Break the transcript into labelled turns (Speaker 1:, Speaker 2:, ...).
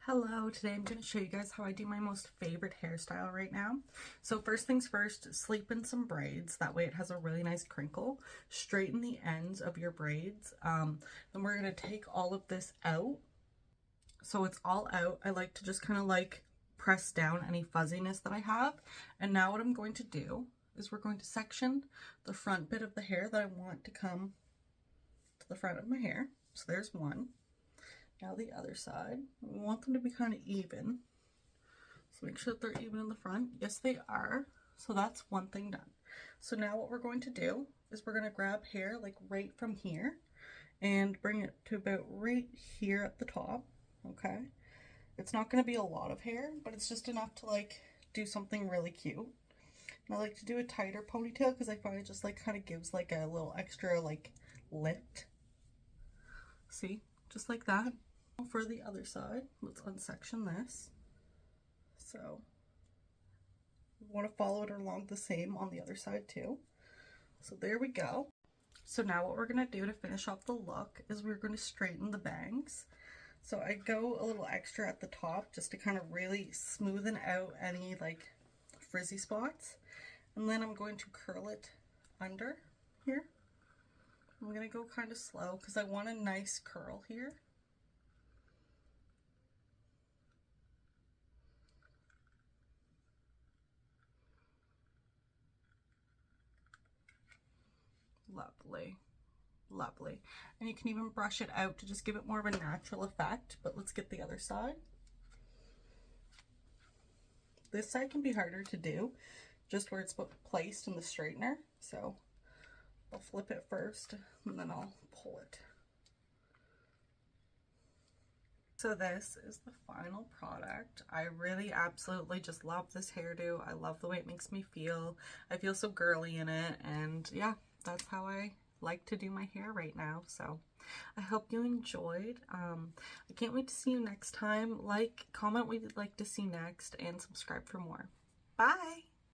Speaker 1: Hello, today I'm going to show you guys how I do my most favorite hairstyle right now. So first things first, sleep in some braids. That way it has a really nice crinkle. Straighten the ends of your braids. Then we're going to take all of this out. So it's all out. I like to just kind of like press down any fuzziness that I have. And now what I'm going to do is we're going to section the front bit of the hair that I want to come to the front of my hair. So there's one. Now the other side, we want them to be kind of even. So make sure that they're even in the front. Yes, they are. So that's one thing done. So now what we're going to do is we're going to grab hair like right from here and bring it to about right here at the top. Okay. It's not going to be a lot of hair, but it's just enough to like do something really cute. And I like to do a tighter ponytail because I find it just like kind of gives like a little extra like lift. See? Just like that. For the other side, let's unsection this. So we want to follow it along the same on the other side too. So there we go. So now what we're going to do to finish off the look is we're going to straighten the bangs. So I go a little extra at the top just to kind of really smoothen out any like frizzy spots. And then I'm going to curl it under here. I'm going to go kind of slow because I want a nice curl here. Lovely. Lovely. And you can even brush it out to just give it more of a natural effect. But let's get the other side. This side can be harder to do, just where it's placed in the straightener. So I'll flip it first and then I'll pull it. So this is the final product. I really absolutely just love this hairdo. I love the way it makes me feel. I feel so girly in it, and yeah, that's how I like to do my hair right now. So I hope you enjoyed. I can't wait to see you next time. Like, comment what you'd like to see next, and subscribe for more. Bye!